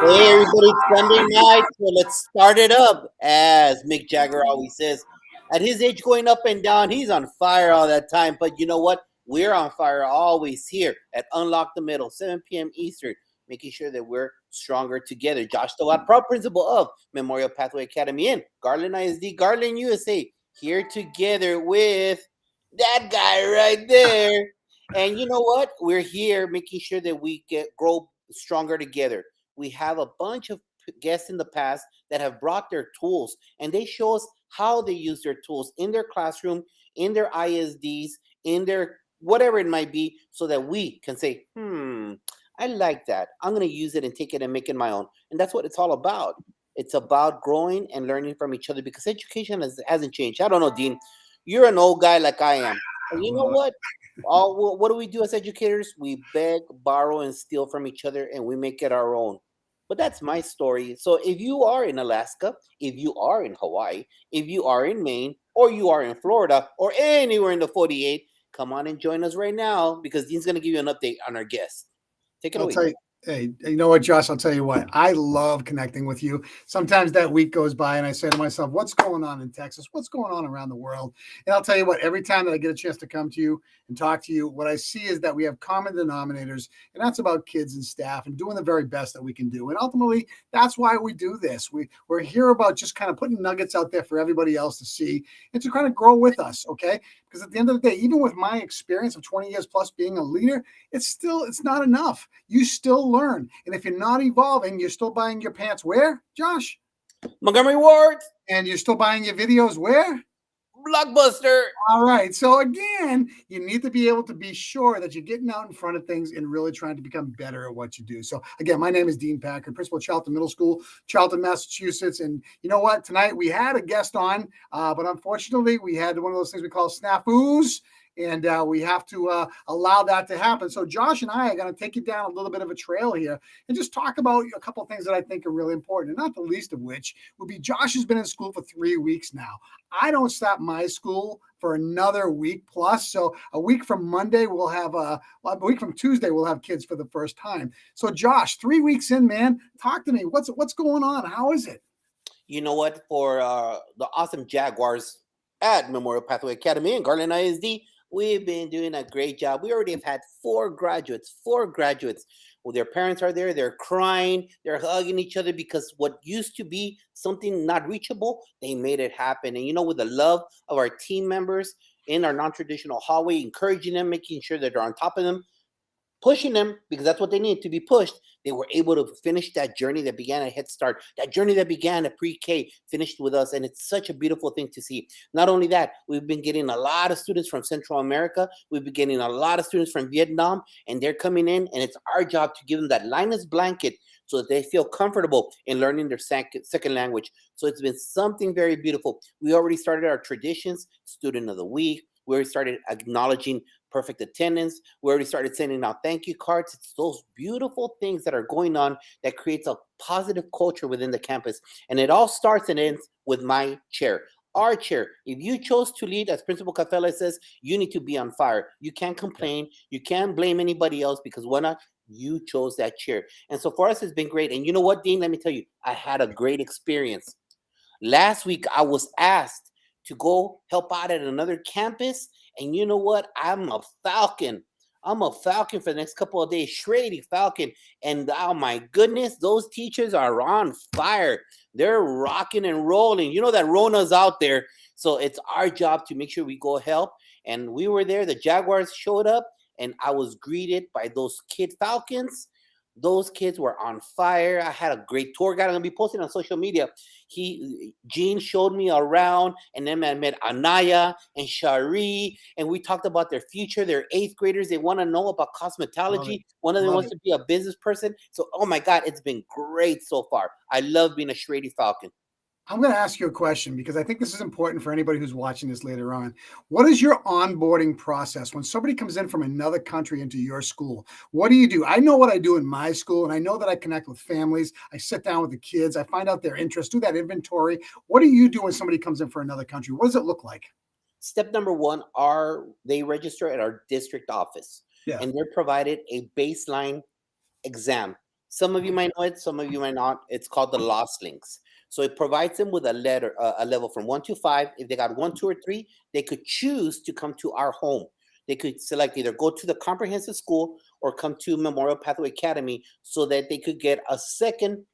Hey everybody, it's Sunday night, so let's start it up. As Mick Jagger always says, at his age going up and down, he's on fire all that time. But you know what? We're on fire always here at Unlock the Middle, 7 p.m. Eastern, making sure that we're stronger together. Josh Tawad, proud principal of Memorial Pathway Academy in Garland ISD, Garland, USA, here together with that guy right there. And you know what? We're here making sure that we get grow stronger together. We have a bunch of guests in the past that have brought their tools and they show us how they use their tools in their classroom, in their ISDs, in their whatever it might be, so that we can say, I like that. I'm going to use it and take it and make it my own. And that's what it's all about. It's about growing and learning from each other because education hasn't changed. I don't know, Dean. You're an old guy like I am. And you know what? What do we do as educators? We beg, borrow, and steal from each other, and we make it our own. But that's my story. So if you are in Alaska, if you are in Hawaii, if you are in Maine, or you are in Florida, or anywhere in the 48, come on and join us right now because Dean's going to give you an update on our guests. Take it I'll away, tell Dean. you. Hey, you know what, Josh? I'll tell you what. I love connecting with you. Sometimes that week goes by and I say to myself, what's going on in Texas? What's going on around the world? And I'll tell you what, every time that I get a chance to come to you and talk to you, what I see is that we have common denominators, and that's about kids and staff and doing the very best that we can do. And ultimately, that's why we do this. We're here about just kind of putting nuggets out there for everybody else to see and to kind of grow with us, okay? Because at the end of the day, even with my experience of 20 years plus being a leader, it's not enough. You still learn. And if you're not evolving, you're still buying your pants where, Josh? Montgomery Ward, And you're still buying your videos where? Blockbuster. All right. So again, you need to be able to be sure that you're getting out in front of things and really trying to become better at what you do. So again, my name is Dean Packard, principal of Charlton Middle School, Charlton, Massachusetts. And you know what? Tonight we had a guest on, but unfortunately we had one of those things we call snafus. And we have to allow that to happen. So Josh and I are going to take you down a little bit of a trail here and just talk about a couple of things that I think are really important, and not the least of which would be Josh has been in school for 3 weeks now. I don't stop my school for another week plus. So a week from Monday, we'll have a week from Tuesday, we'll have kids for the first time. So Josh, 3 weeks in, man, talk to me. What's going on? How is it? You know what? For the awesome Jaguars at Memorial Pathway Academy in Garland ISD, we've been doing a great job. We already have had four graduates. Well, their parents are there. They're crying. They're hugging each other because what used to be something not reachable, they made it happen. And you know, with the love of our team members in our non-traditional hallway, encouraging them, making sure that they're on top of them, pushing them because that's what they need to be pushed. They were able to finish that journey that began at Head Start, that journey that began at pre-K, finished with us, and it's such a beautiful thing to see. Not only that, we've been getting a lot of students from Central America, we've been getting a lot of students from Vietnam, and they're coming in, and it's our job to give them that Linus blanket so that they feel comfortable in learning their second language. So it's been something very beautiful. We already started our traditions, Student of the Week. We already started acknowledging perfect attendance. We already started sending out thank you cards. It's those beautiful things that are going on that creates a positive culture within the campus. And it all starts and ends with my chair. Our chair. If you chose to lead, as Principal Cafela says, you need to be on fire. You can't complain. You can't blame anybody else because why not? You chose that chair. And so for us, it's been great. And you know what, Dean? Let me tell you, I had a great experience. Last week, I was asked to go help out at another campus. And you know what? I'm a Falcon. I'm a Falcon for the next couple of days, Shady Falcon. And oh my goodness, those teachers are on fire. They're rocking and rolling. You know that Rona's out there. So it's our job to make sure we go help. And we were there. The Jaguars showed up, and I was greeted by those kid Falcons. Those kids were on fire. I had a great tour guide. I'm gonna be posting on social media. Gene showed me around, and then I met Anaya and Shari, and we talked about their future. They're eighth graders. They want to know about Love it. cosmetology. One of them Love wants it. to be a business person. So, oh my God, it's been great so far. I love being a Shady Falcon. I'm going to ask you a question because I think this is important for anybody who's watching this later on. What is your onboarding process when somebody comes in from another country into your school? What do you do? I know what I do in my school, and I know that I connect with families. I sit down with the kids. I find out their interests, do that inventory. What do you do when somebody comes in for another country? What does it look like? Step number one are they register at our district office, Yeah. and they're provided a baseline exam, Some of you might know it, some of you might not. It's called the Lost Links. So it provides them with a letter, a level from 1 to 5. If they got 1, 2, or 3, they could choose to come to our home. They could select either go to the comprehensive school or come to Memorial Pathway Academy so that they could get a second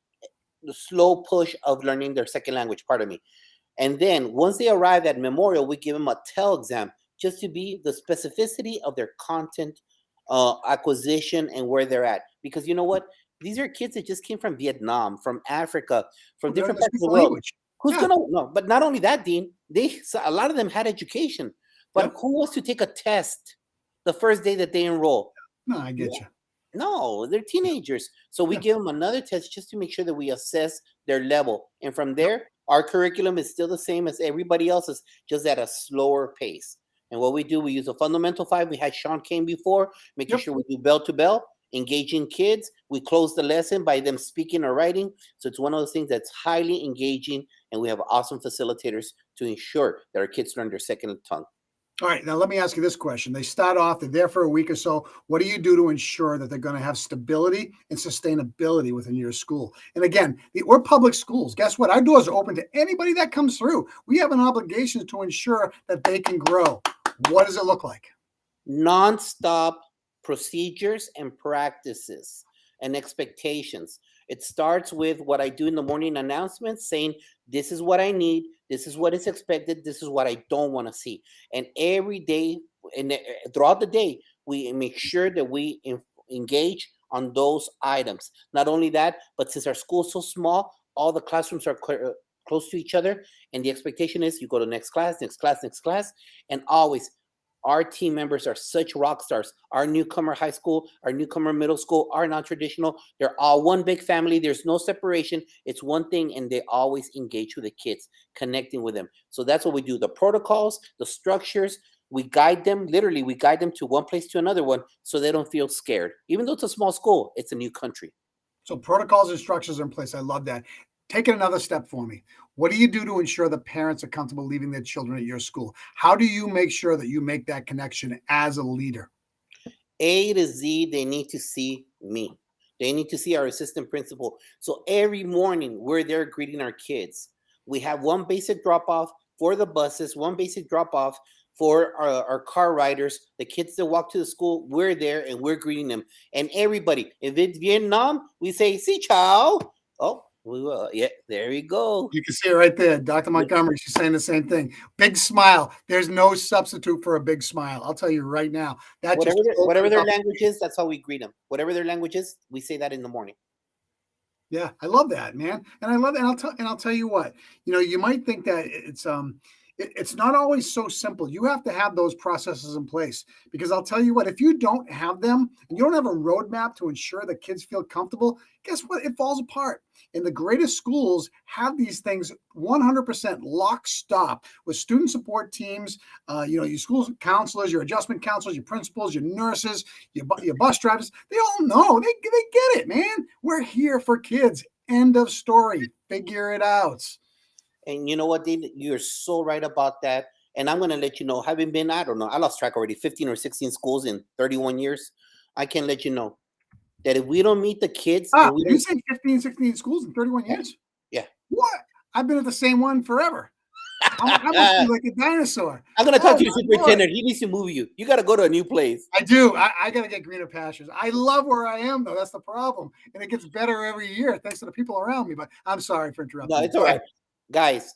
slow push of learning their second language. Pardon me. And then once they arrive at Memorial, we give them a TEL exam just to be the specificity of their content acquisition and where they're at. Because you know what? These are kids that just came from Vietnam, from Africa, from Learn different to parts speak of the the world. language. Who's Yeah. gonna no? But not only that, Dean. A lot of them had education, but Yep. who wants to take a test the first day that they enroll? No, I get you. No, they're teenagers. So we Yeah. give them another test just to make sure that we assess their level. And from there, our curriculum is still the same as everybody else's, just at a slower pace. And what we do, we use a fundamental 5. We had Sean Kane before, making Yep. sure we do bell to bell, engaging kids. We close the lesson by them speaking or writing. So it's one of those things that's highly engaging. And we have awesome facilitators to ensure that our kids learn their second tongue. All right, now let me ask you this question. They start off, they're there for a week or so. What do you do to ensure that they're going to have stability and sustainability within your school? And again, we're public schools. Guess what? Our doors are open to anybody that comes through. We have an obligation to ensure that they can grow. What does it look like? Non-stop procedures and practices and expectations. It starts with what I do in the morning announcements saying, this is what I need, this is what is expected, this is what I don't want to see. And every day and throughout the day, we make sure that we engage on those items. Not only that, but since our school is so small, all the classrooms are close to each other. And the expectation is you go to next class, next class, next class. And always, our team members are such rock stars. Our newcomer high school, our newcomer middle school, our non-traditional, they're all one big family. There's no separation. It's one thing, and they always engage with the kids, connecting with them. So that's what we do. The protocols, the structures, we guide them. Literally, we guide them to one place to another one so they don't feel scared. Even though it's a small school, it's a new country. So protocols and structures are in place. I love that. Take it another step for me. What do you do to ensure the parents are comfortable leaving their children at your school? How do you make sure that you make that connection as a leader? A to Z, they need to see me. They need to see our assistant principal. So every morning, we're there greeting our kids. We have one basic drop off for the buses, one basic drop off for our car riders. The kids that walk to the school, we're there and we're greeting them. And everybody, if it's Vietnam, we say, "Si ciao." Oh, we will. Yeah, there you go. You can see it right there. Dr. Montgomery, she's saying the same thing. Big smile. There's no substitute for a big smile. I'll tell you right now. That Whatever their language is, that's how we greet them. Whatever their language is, we say that in the morning. Yeah, I love that, man. And I love it. And I'll tell you what, you might think that it's not always so simple. You have to have those processes in place because I'll tell you what, if you don't have them and you don't have a roadmap to ensure that kids feel comfortable, guess what? It falls apart. And the greatest schools have these things 100% lock stop with student support teams, your school counselors, your adjustment counselors, your principals, your nurses, your bus drivers. They all know. They get it, man. We're here for kids. End of story. Figure it out. And you know what, Dean? You're so right about that. And I'm going to let you know, having been, I don't know, I lost track already, 15 or 16 schools in 31 years. I can let you know that if we don't meet the kids. You say 15, 16 schools in 31 years? Yeah. What? I've been at the same one forever. I must be like a dinosaur. I'm going to talk to the superintendent. He needs to move you. You got to go to a new place. I do. I got to get greener pastures. I love where I am, though. That's the problem. And it gets better every year thanks to the people around me. But I'm sorry for interrupting. No, it's all right. Guys,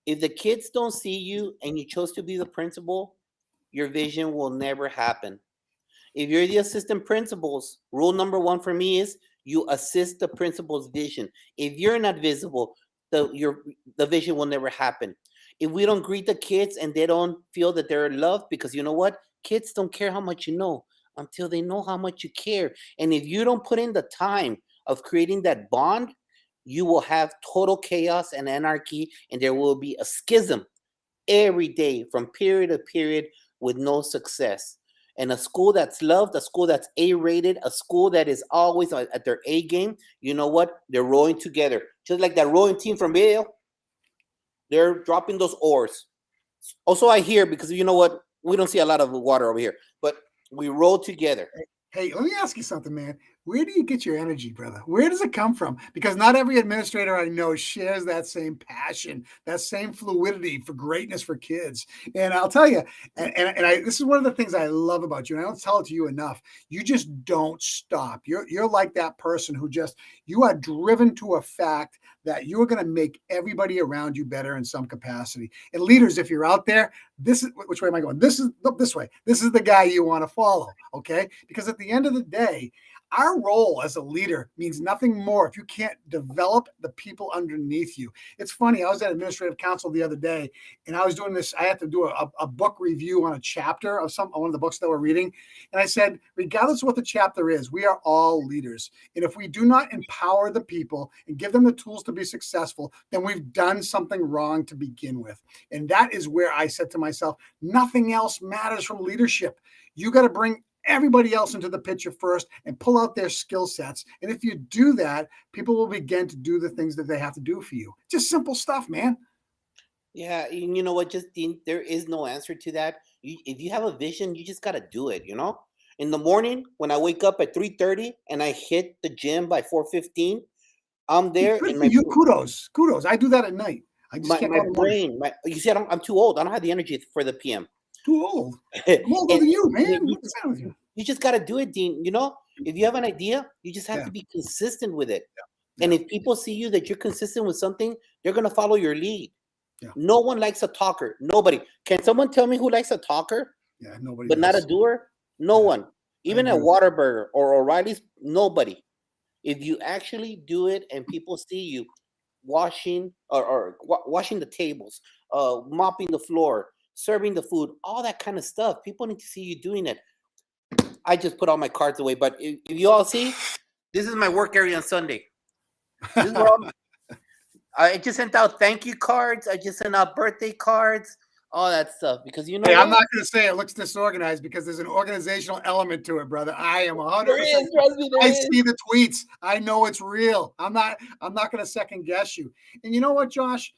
if the kids don't see you and you chose to be the principal, your vision will never happen. If you're the assistant principals, rule number 1 for me is you assist the principal's vision. If you're not visible, the vision will never happen. If we don't greet the kids and they don't feel that they're loved, because you know what? Kids don't care how much you know until they know how much you care. And if you don't put in the time of creating that bond, you will have total chaos and anarchy, and there will be a schism every day from period to period with no success. And a school that's loved, a school that's A-rated, a school that is always at their A game, you know what? They're rowing together. Just like that rowing team from Vail, they're dropping those oars. Also, I hear, because you know what? We don't see a lot of water over here, but we row together. Hey, let me ask you something, man. Where do you get your energy, brother? Where does it come from? Because not every administrator I know shares that same passion, that same fluidity for greatness for kids. And I'll tell you, this is one of the things I love about you. And I don't tell it to you enough. You just don't stop. You're like that person who you are driven to a fact that you're going to make everybody around you better in some capacity. And leaders, if you're out there, which way am I going? This way. This is the guy you want to follow. Okay. Because at the end of the day, our role as a leader means nothing more if you can't develop the people underneath you. It's funny. I was at administrative council the other day, and I was doing this. I had to do a book review on a chapter of one of the books that we're reading. And I said, regardless of what the chapter is, we are all leaders. And if we do not empower the people and give them the tools to be successful, then we've done something wrong to begin with. And that is where I said to myself, nothing else matters from leadership. You got to bring everybody else into the picture first and pull out their skill sets. And if you do that, people will begin to do the things that they have to do for you. Just simple stuff, man. Yeah, and you know what, Justine, there is no answer to that. If you have a vision, you just got to do it, In the morning, when I wake up at 3:30 and I hit the gym by 4:15, I'm there Good and for you. Kudos. I do that at night. I just can't my go to brain, you see, I'm too old. I don't have the energy for the PM. Too old. I'm older And than you, man. you What's that with you? you just got to do it, Dean. If you have an idea, you just have Yeah. to be consistent with it. Yeah. And if people see you that you're consistent with something, they're going to follow your lead. Yeah. No one likes a talker. Nobody. Can someone tell me who likes a talker? Yeah, nobody But not a does. doer? No Yeah. one. Even at agree with Whataburger or O'Reilly's, nobody. If you actually do it and people see you washing washing the tables, mopping the floor, serving the food, all that kind of stuff, people need to see you doing it. I just put all my cards away, but if you all see, this is my work area on Sunday. This is where I just sent out thank you cards. I just sent out birthday cards, all that stuff. Because Hey, I'm not going to say it looks disorganized because there's an organizational element to it, brother. I am 100%. There is, trust me, there I is. see the tweets. I know it's real. I'm not going to second guess you. And you know what, Josh?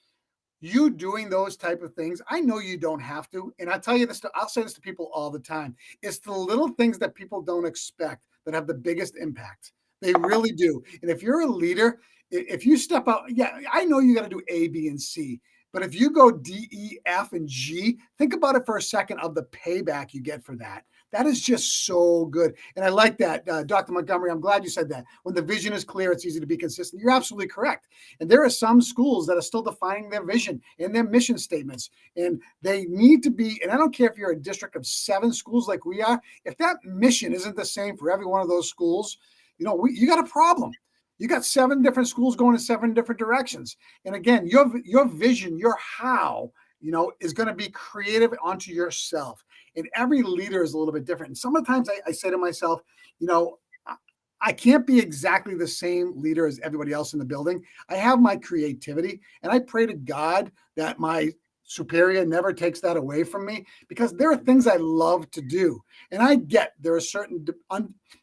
You doing those type of things, I know you don't have to. And I tell you this, I'll say this to people all the time. It's the little things that people don't expect that have the biggest impact. They really do. And if you're a leader, if you step out, yeah, I know you got to do A, B, and C. But if you go D, E, F, and G, think about it for a second of the payback you get for that. That is just so good. And I like that, Dr. Montgomery. I'm glad you said that. When the vision is clear, it's easy to be consistent. You're absolutely correct. And there are some schools that are still defining their vision and their mission statements. And they need to be, and I don't care if you're a district of 7 schools like we are, if that mission isn't the same for every one of those schools, you got a problem. You got 7 different schools going in 7 different directions. And again, your vision, your how, is going to be creative onto yourself. And every leader is a little bit different. And sometimes I say to myself, I can't be exactly the same leader as everybody else in the building. I have my creativity, and I pray to God that my superior never takes that away from me, because there are things I love to do. And I get there are certain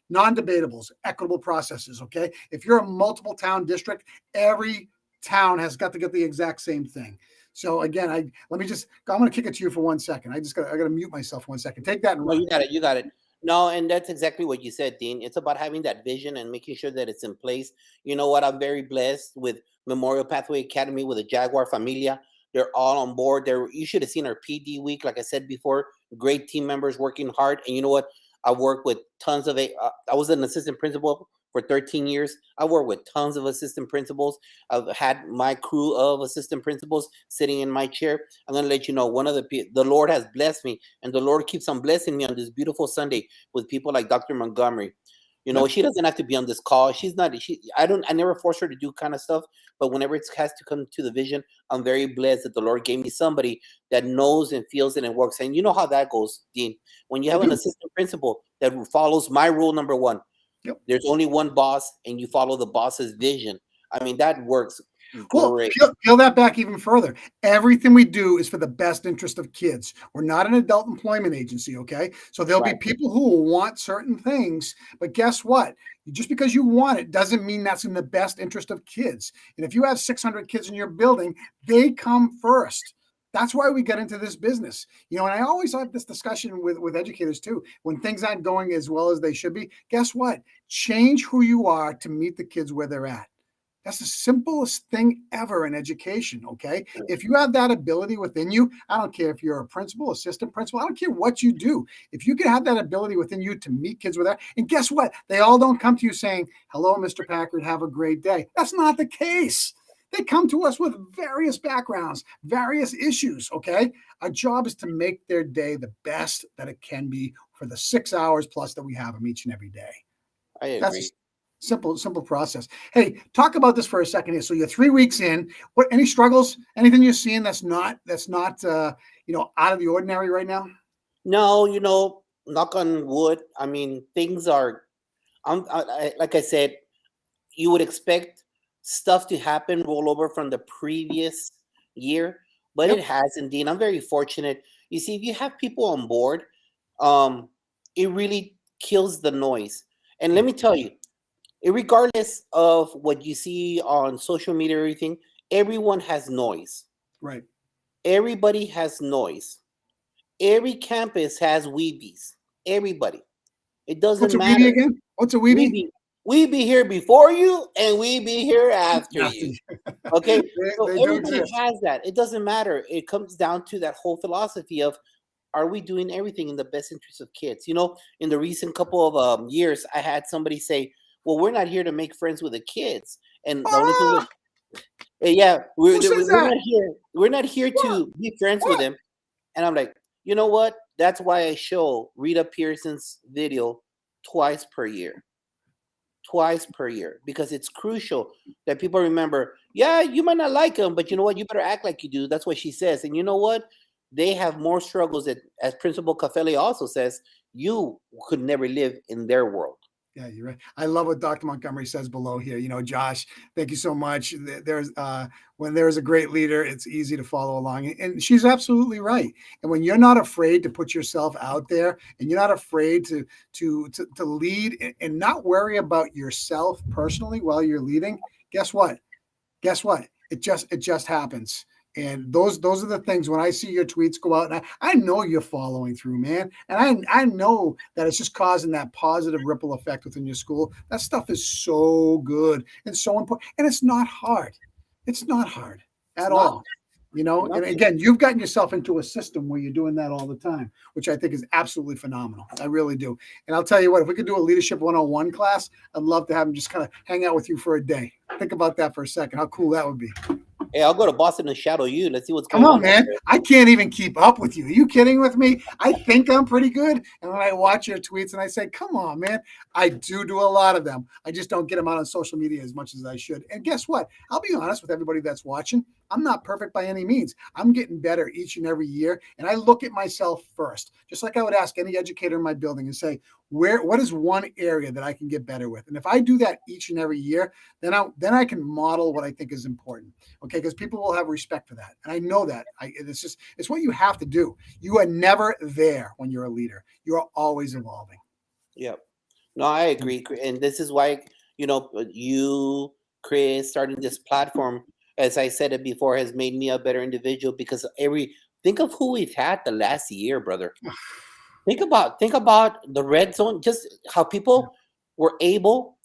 non-debatables, equitable processes, okay? If you're a multiple town district, every town has got to get the exact same thing. So again, I'm going to kick it to you for 1 second. I got to mute myself for 1 second. Take that and run. You got it. No, and that's exactly what you said, Dean. It's about having that vision and making sure that it's in place. You know what? I'm very blessed with Memorial Pathway Academy with the Jaguar Familia. They're all on board. You should have seen our PD week. Like I said before, great team members working hard. And you know what? I work with tons of I was an assistant principal for 13 years. I work with tons of assistant principals. I've had my crew of assistant principals sitting in my chair. I'm going to let you know, the Lord has blessed me, and the Lord keeps on blessing me on this beautiful Sunday with people like Dr. Montgomery. She doesn't have to be on this call. I never force her to do kind of stuff, but whenever it has to come to the vision, I'm very blessed that the Lord gave me somebody that knows and feels it and works. And you know how that goes, Dean. When you have an assistant principal that follows my rule number 1, yep. There's only one boss, and you follow the boss's vision. I mean, that works. Well, peel that back even further. Everything we do is for the best interest of kids. We're not an adult employment agency, okay? So there'll be people who will want certain things, but guess what? Just because you want it doesn't mean that's in the best interest of kids. And if you have 600 kids in your building, they come first. That's why we get into this business. And I always have this discussion with educators too. When things aren't going as well as they should be, guess what? Change who you are to meet the kids where they're at. That's the simplest thing ever in education, okay? If you have that ability within you, I don't care if you're a principal, assistant principal, I don't care what you do. If you can have that ability within you to meet kids with that, and guess what? They all don't come to you saying, hello, Mr. Packard, have a great day. That's not the case. They come to us with various backgrounds, various issues, okay? Our job is to make their day the best that it can be for the 6 hours plus that we have them each and every day. I agree. That's simple process. Hey, talk about this for a second here. So you're 3 weeks in. What, any struggles? Anything you're seeing that's not out of the ordinary right now? No, knock on wood. I mean, things are. Like I said, you would expect stuff to happen, roll over from the previous year, but Yep. it hasn't. Dean, I'm very fortunate. You see, if you have people on board, it really kills the noise. And let me tell you, regardless of what you see on social media or everything, everyone has noise. Right. Everybody has noise. Every campus has weebies. Everybody. It doesn't What's a matter. weebie again? What's a weebie? We be here before you, and we be here after After you. you. Okay, so They do everybody exist. has that. It doesn't matter. It comes down to that whole philosophy of, are we doing everything in the best interest of kids? In the recent couple of years, I had somebody say, "Well, we're not here to make friends with the kids, and the only thing Ah, yeah, who says we're that? not here. We're not here What? to be friends with What? them." And I'm like, you know what? That's why I show Rita Pearson's video twice per year. Twice per year, because it's crucial that people remember, yeah, you might not like them, but you know what? You better act like you do. That's what she says. And you know what? They have more struggles that, as Principal Caffelli also says, you could never live in their world. Yeah, you're right. I love what Dr. Montgomery says below here. Josh, thank you so much. There's when there's a great leader, it's easy to follow along. And she's absolutely right. And when you're not afraid to put yourself out there, and you're not afraid to lead and not worry about yourself personally while you're leading, guess what? Guess what? It just happens. And those are the things when I see your tweets go out, and I know you're following through, man. And I know that it's just causing that positive ripple effect within your school. That stuff is so good and so important. And it's not hard. It's not hard It's at not all. And nothing. again, you've gotten yourself into a system where you're doing that all the time, which I think is absolutely phenomenal. I really do. And I'll tell you what, if we could do a leadership 101 class, I'd love to have them just kind of hang out with you for a day. Think about that for a second. How cool that would be. Hey, I'll go to Boston and shadow you. Let's see what's Come going on, on man. there. I can't even keep up with you. Are you kidding with me? I think I'm pretty good. And when I watch your tweets and I say, come on, man, I do a lot of them. I just don't get them out on social media as much as I should. And guess what? I'll be honest with everybody that's watching. I'm not perfect by any means. I'm getting better each and every year. And I look at myself first, just like I would ask any educator in my building and say, what is one area that I can get better with? And if I do that each and every year, then I can model what I think is important. Okay, because people will have respect for that. And I know that. It's what you have to do. You are never there when you're a leader. You are always evolving. Yeah. No, I agree. And this is why, you, Chris, starting this platform, as I said it before, has made me a better individual, because think of who we've had the last year, brother. Think about the red zone, just how people were able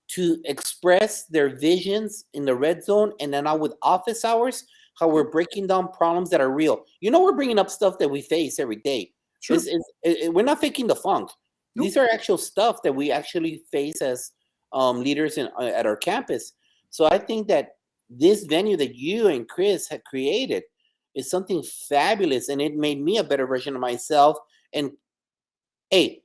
to express their visions in the red zone, and then now with office hours, how we're breaking down problems that are real. We're bringing up stuff that we face every day. Sure. We're not faking the funk. Nope. These are actual stuff that we actually face as leaders at our campus. So I think that this venue that you and Chris had created is something fabulous, and it made me a better version of myself. And hey,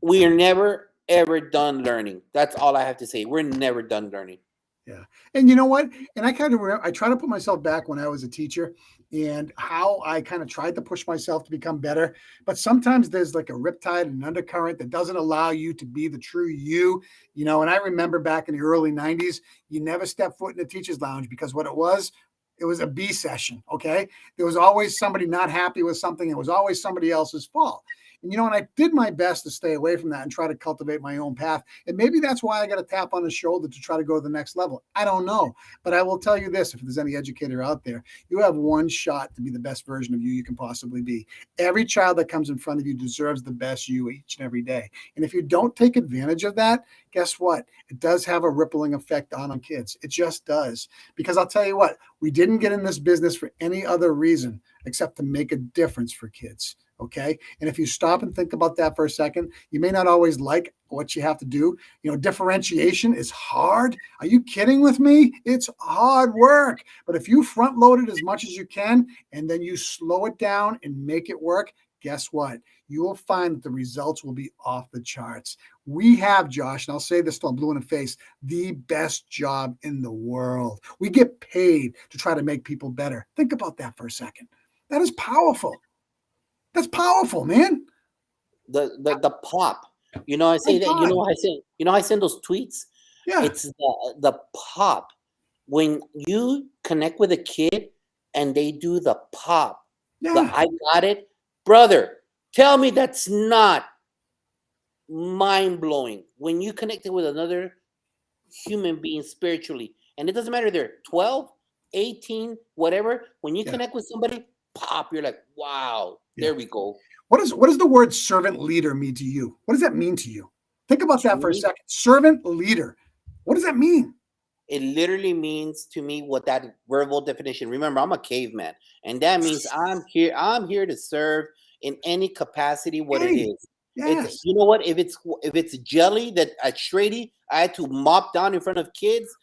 we are never ever done learning. That's all I have to say. We're never done learning. Yeah. And you know what? And I kind of I try to put myself back when I was a teacher and how I kind of tried to push myself to become better. But sometimes there's like a riptide and an undercurrent that doesn't allow you to be the true you. And I remember back in the early 90s, you never stepped foot in the teacher's lounge, because what it was a B session. Okay. There was always somebody not happy with something. It was always somebody else's fault. And and I did my best to stay away from that and try to cultivate my own path. And maybe that's why I got a tap on the shoulder to try to go to the next level. I don't know. But I will tell you this, if there's any educator out there, you have one shot to be the best version of you can possibly be. Every child that comes in front of you deserves the best you each and every day. And if you don't take advantage of that, guess what? It does have a rippling effect on kids. It just does. Because I'll tell you what, we didn't get in this business for any other reason except to make a difference for kids. Okay. And if you stop and think about that for a second, you may not always like what you have to do. Differentiation is hard. Are you kidding with me? It's hard work. But if you front load it as much as you can, and then you slow it down and make it work, guess what? You will find that the results will be off the charts. We have, Josh, and I'll say this till I'm blue in the face, the best job in the world. We get paid to try to make people better. Think about that for a second. That is powerful. That's powerful, man. The pop. I say that. I send those tweets. Yeah. It's the pop when you connect with a kid and they do the pop. Yeah. I got it, brother. Tell me that's not mind blowing when you connect it with another human being spiritually, and it doesn't matter they're 12, 18, whatever. When you connect with somebody, pop, you're like, wow. There we go. What does the word servant leader mean to you? What does that mean to you? Think about that for a second. Servant leader. What does that mean? It literally means to me what that verbal definition. Remember, I'm a caveman, and that means I'm here to serve in any capacity. What it is. Yes. You know what? If it's jelly that at Shrady I had to mop down in front of kids,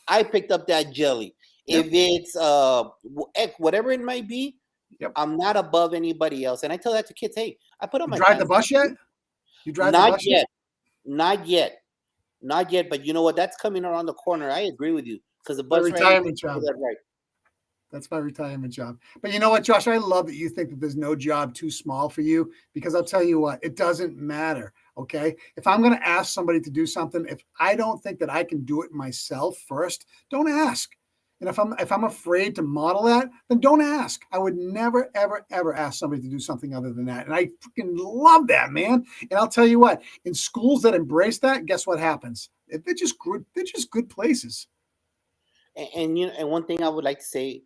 I picked up that jelly. Yep. If it's whatever it might be. Yep. I'm not above anybody else. And I tell that to kids, hey, I put on my drive the bus yet? You drive the bus yet? Not yet. But you know what? That's coming around the corner. I agree with you. Because the bus retirement job. Right. That's my retirement job. But you know what, Josh? I love that you think that there's no job too small for you, because I'll tell you what, it doesn't matter. Okay. If I'm going to ask somebody to do something, if I don't think that I can do it myself first, don't ask. And if I'm afraid to model that, then don't ask. I would never, ever, ever ask somebody to do something other than that. And I freaking love that, man. And I'll tell you what, in schools that embrace that, guess what happens? They're just good places. And one thing I would like to say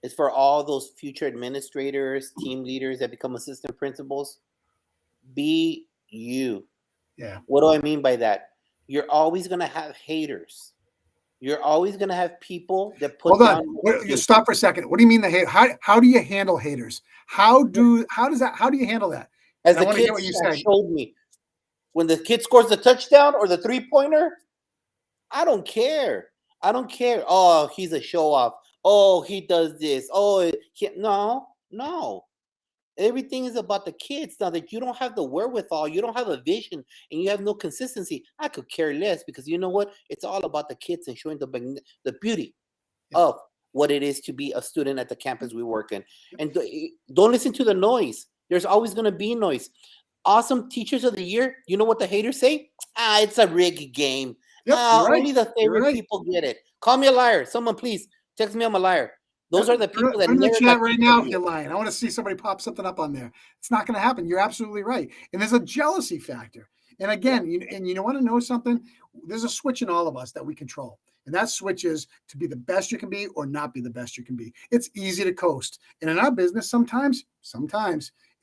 is for all those future administrators, team leaders that become assistant principals, be you. Yeah. What do I mean by that? You're always going to have haters. You're always going to have people that put Hold on. You stop for a second. What do you mean the hate? How do you handle haters? How do you handle that? As the kids showed me, when the kid scores the touchdown or the 3-pointer, I don't care. Oh, he's a show off. Oh, he does this. Oh, no. Everything is about the kids. Now that you don't have the wherewithal, you don't have a vision, and you have no consistency, I could care less, because you know what? It's all about the kids and showing the beauty of what it is to be a student at the campus we work in. And don't listen to the noise. There's always going to be noise. Awesome teachers of the year. You know what the haters say? It's a rigged game. Yep, only the favorite people get it. Call me a liar. Someone please text me I'm a liar. Those are the people that in the never chat right now. If you're lying, I want to see somebody pop something up on there. It's not going to happen. You're absolutely right. And there's a jealousy factor. And again, you want to know something? There's a switch in all of us that we control. And that switch is to be the best you can be or not be the best you can be. It's easy to coast. And in our business, sometimes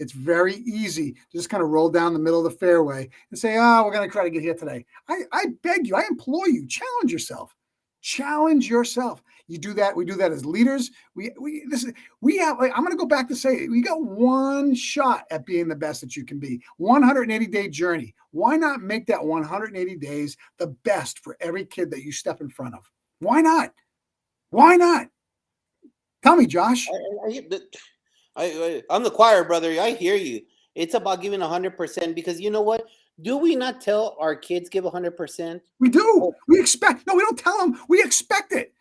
it's very easy to just kind of roll down the middle of the fairway and say, we're going to try to get here today. I beg you, I implore you, challenge yourself. Challenge yourself. You do that. We do that as leaders. I'm going to go back to say, we got one shot at being the best that you can be. 180-day journey. Why not make that 180 days the best for every kid that you step in front of? Why not? Tell me, Josh. I'm the choir, brother. I hear you. It's about giving 100%, because you know what? Do we not tell our kids give 100%? We do. We expect. No, we don't tell them. We expect it.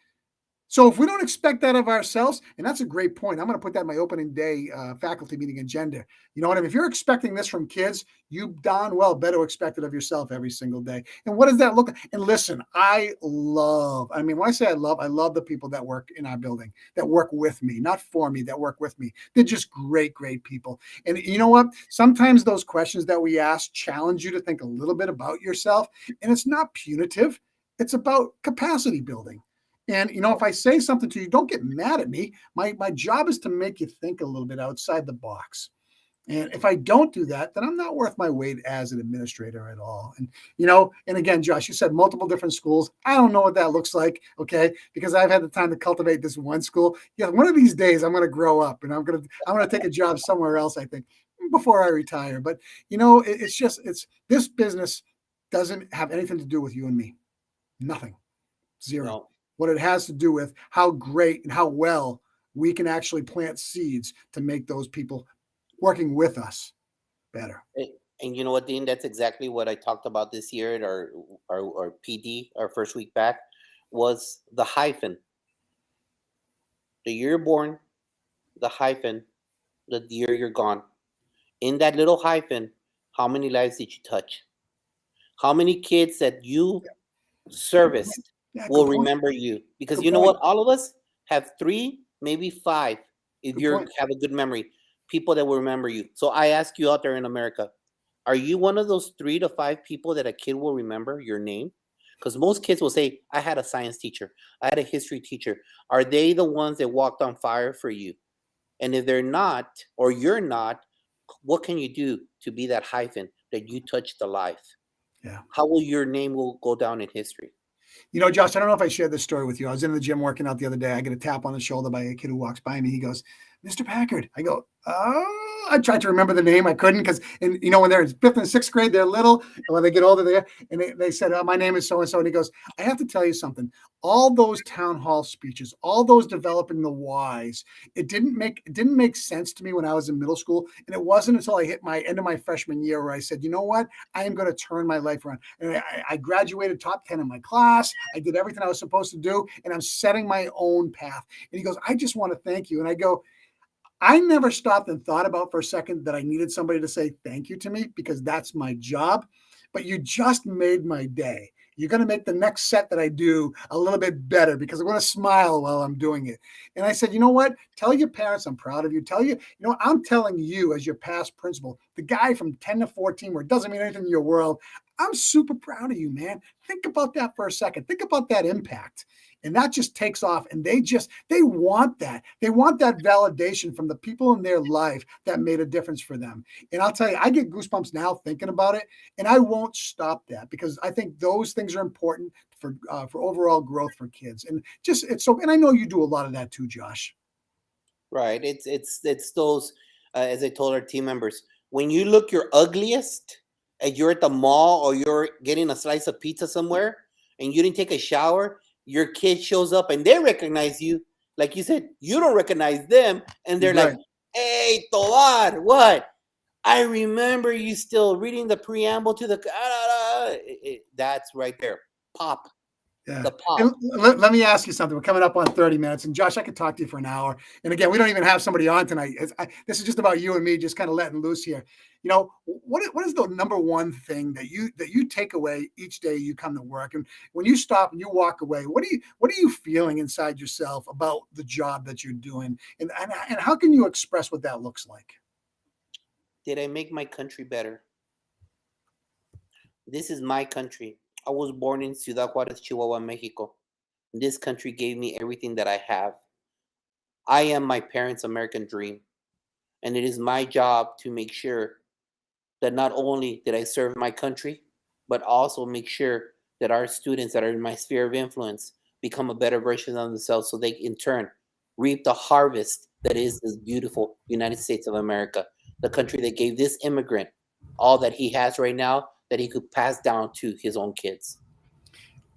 So if we don't expect that of ourselves, and that's a great point. I'm going to put that in my opening day faculty meeting agenda. You know what I mean? If you're expecting this from kids, you darn well better expect it of yourself every single day. And what does that look like? And listen, I mean, when I love the people that work in our building, that work with me, not for me, that work with me. They're just great, great people. And you know what? Sometimes those questions that we ask challenge you to think a little bit about yourself. And it's not punitive. It's about capacity building. And you know, if I say something to you, don't get mad at me. My job is to make you think a little bit outside the box. And if I don't do that, then I'm not worth my weight as an administrator at all. And you know, and again, Josh, you said multiple different schools. I don't know what that looks like, okay? Because I've had the time to cultivate this one school. Yeah, one of these days I'm going to grow up and I'm going to take a job somewhere else. I think before I retire. But you know, it's this business doesn't have anything to do with you and me. Nothing. Zero. No. What it has to do with how great and how well we can actually plant seeds to make those people working with us better. And you know what, Dean? That's exactly what I talked about this year at our PD, our first week back, was the hyphen. The year you're born, the hyphen, the year you're gone. In that little hyphen, how many lives did you touch? How many kids that you serviced Yeah, will good point. remember you? Because Good you know point. what? All of us have three, maybe five, if Good you point. have a good memory, people that will remember you. So I ask you out there in America, are you one of those 3 to 5 people that a kid will remember your name? Because most kids will say, I had a science teacher, I had a history teacher. Are they the ones that walked on fire for you? And if they're not, or you're not, what can you do to be that hyphen that you touched the life? Yeah. How will your name will go down in history? You know, Josh, I don't know if I shared this story with you. I was in the gym working out the other day. I get a tap on the shoulder by a kid who walks by me. He goes, Mr. Packard. I go, oh, I tried to remember the name. I couldn't because, and you know, when they're in fifth and sixth grade, they're little. And when they get older, they said, oh, my name is so and so. And he goes, I have to tell you something. All those town hall speeches, all those developing the whys, it didn't make sense to me when I was in middle school. And it wasn't until I hit my end of my freshman year where I said, you know what? I am going to turn my life around. And I graduated top 10 in my class. I did everything I was supposed to do, and I'm setting my own path. And he goes, I just want to thank you. And I go, I never stopped and thought about for a second that I needed somebody to say thank you to me because that's my job. But you just made my day. You're going to make the next set that I do a little bit better because I'm going to smile while I'm doing it. And I said, you know what? Tell your parents I'm proud of you. I'm telling you as your past principal, the guy from 10 to 14 where it doesn't mean anything in your world, I'm super proud of you, man. Think about that for a second. Think about that impact. And that just takes off. And they want that. They want that validation from the people in their life that made a difference for them. And I'll tell you, I get goosebumps now thinking about it. And I won't stop that because I think those things are important for overall growth for kids. And and I know you do a lot of that too, Josh. Right. It's those, as I told our team members, when you look your ugliest and you're at the mall or you're getting a slice of pizza somewhere and you didn't take a shower, your kid shows up and they recognize you. Like you said, you don't recognize them. And they're like, Right. hey, Tovar, what? I remember you still reading the preamble to the. That's right there. Pop. Yeah. The And pop. let me ask you something. We're coming up on 30 minutes. And Josh, I could talk to you for an hour. And again, we don't even have somebody on tonight. This is just about you and me, just kind of letting loose here. You know, what is the number one thing that you take away each day you come to work? And when you stop and you walk away, what are you feeling inside yourself about the job that you're doing? And how can you express what that looks like? Did I make my country better? This is my country. I was born in Ciudad Juarez, Chihuahua, Mexico. This country gave me everything that I have. I am my parents' American dream. And it is my job to make sure that not only did I serve my country, but also make sure that our students that are in my sphere of influence become a better version of themselves so they in turn reap the harvest that is this beautiful United States of America, the country that gave this immigrant all that he has right now that he could pass down to his own kids.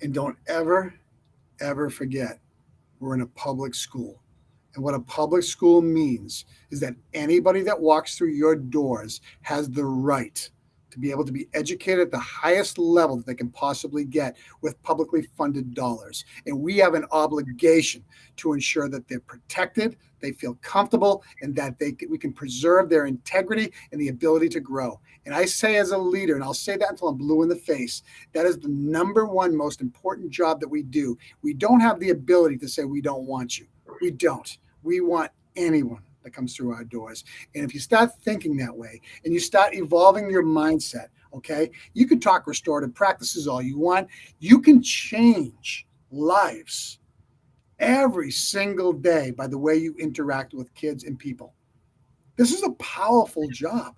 And don't ever forget, we're in a public school. And what a public school means is that anybody that walks through your doors has the right to to be able to be educated at the highest level that they can possibly get with publicly funded dollars. And we have an obligation to ensure that they're protected, they feel comfortable, and that we can preserve their integrity and the ability to grow. And I say as a leader, and I'll say that until I'm blue in the face, that is the number one most important job that we do. We don't have the ability to say we don't want you. We don't. We want anyone that comes through our doors. And if you start thinking that way and you start evolving your mindset, okay, you can talk restorative practices all you want. You can change lives every single day by the way you interact with kids and people. This is a powerful job.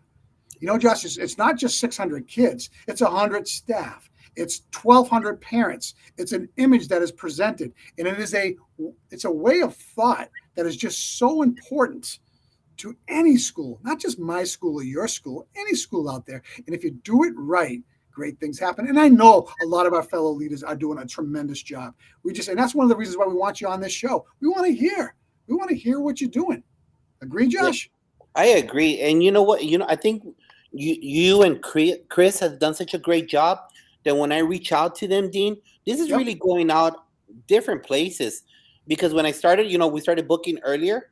You know, Josh, it's not just 600 kids. It's 100 staff. It's 1,200 parents. It's an image that is presented. And it's a way of thought that is just so important to any school, not just my school or your school, any school out there. And if you do it right, great things happen. And I know a lot of our fellow leaders are doing a tremendous job. And that's one of the reasons why we want you on this show. We want to hear what you're doing. Agree, Josh? I agree. And you know what? I think you and Chris have done such a great job that when I reach out to them, Dean, this is really going out different places. Because when I started, we started booking earlier.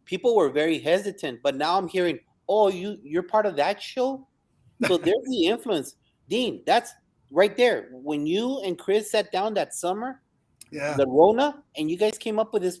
People were very hesitant, but now I'm hearing, oh, you're part of that show? So there's the influence. Dean, that's right there. When you and Chris sat down that summer, the Rona, and you guys came up with this,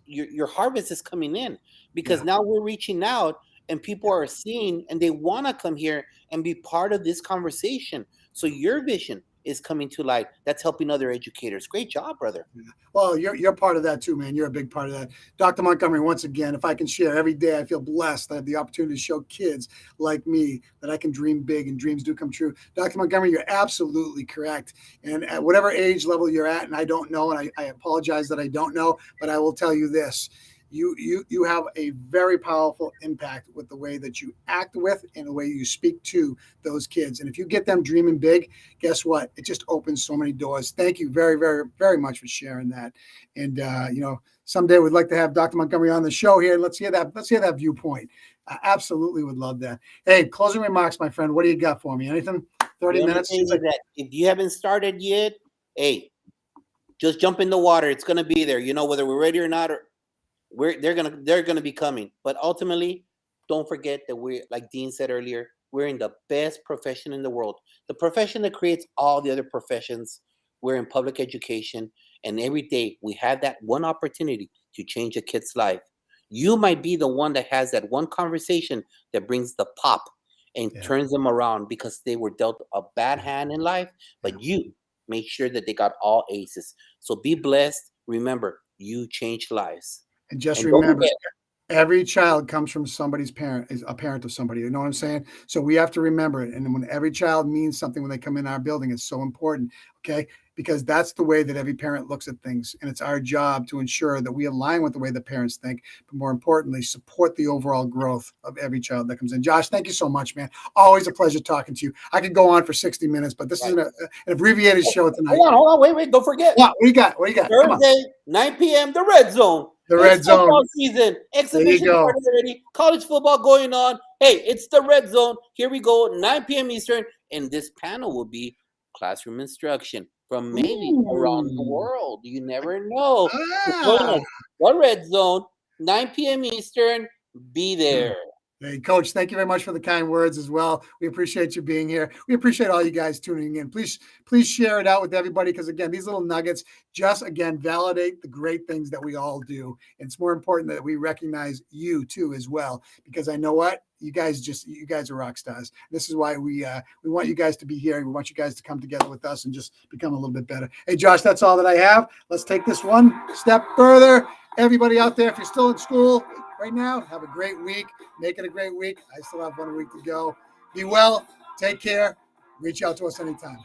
your harvest is coming in because now we're reaching out and people are seeing and they want to come here and be part of this conversation. So your vision is coming to light. That's helping other educators. Great job, brother. Well, you're part of that too, man. You're a big part of that. Dr. Montgomery, once again, if I can share every day, I feel blessed. I have the opportunity to show kids like me that I can dream big and dreams do come true. Dr. Montgomery, you're absolutely correct. And at whatever age level you're at, and I don't know, and I apologize that I don't know, but I will tell you this. You have a very powerful impact with the way that you act with and the way you speak to those kids. And if you get them dreaming big, guess what? It just opens so many doors. Thank you very, very, very much for sharing that. And, someday we'd like to have Dr. Montgomery on the show here. Let's hear that viewpoint. I absolutely would love that. Hey, closing remarks, my friend. What do you got for me? Anything? 30 minutes? That if you haven't started yet, hey, just jump in the water. It's going to be there. Whether we're ready or not, they're gonna be coming. But ultimately, don't forget that like Dean said earlier, we're in the best profession in the world, the profession that creates all the other professions. We're in public education, and every day we have that one opportunity to change a kid's life. You might be the one that has that one conversation that brings the pop and turns them around because they were dealt a bad hand in life, but you make sure that they got all aces. So be blessed. Remember, you change lives. And just remember, every child comes from somebody's parent, is a parent of somebody. You know what I'm saying? So we have to remember it. And when every child means something when they come in our building, it's so important. Okay. Because that's the way that every parent looks at things. And it's our job to ensure that we align with the way the parents think, but more importantly, support the overall growth of every child that comes in. Josh, thank you so much, man. Always a pleasure talking to you. I could go on for 60 minutes, but this is an abbreviated show tonight. Hold on. Wait. Don't forget. What do you got? Thursday, 9 p.m., the Red Zone. The Red Zone. Football season. Exhibition started already. College football going on. Hey, it's the Red Zone. Here we go, 9 p.m. Eastern. And this panel will be classroom instruction from maybe around the world. You never know. The Red Zone, 9 p.m. Eastern. Be there. Hey, Coach, thank you very much for the kind words as well. We appreciate you being here. We appreciate all you guys tuning in. Please share it out with everybody because, again, these little nuggets just, again, validate the great things that we all do. And it's more important that we recognize you, too, as well, because I know what? You guys are rock stars. This is why we want you guys to be here. We want you guys to come together with us and just become a little bit better. Hey, Josh, that's all that I have. Let's take this one step further. Everybody out there, if you're still in school right now, have a great week. Make it a great week. I still have 1 week to go. Be well. Take care. Reach out to us anytime.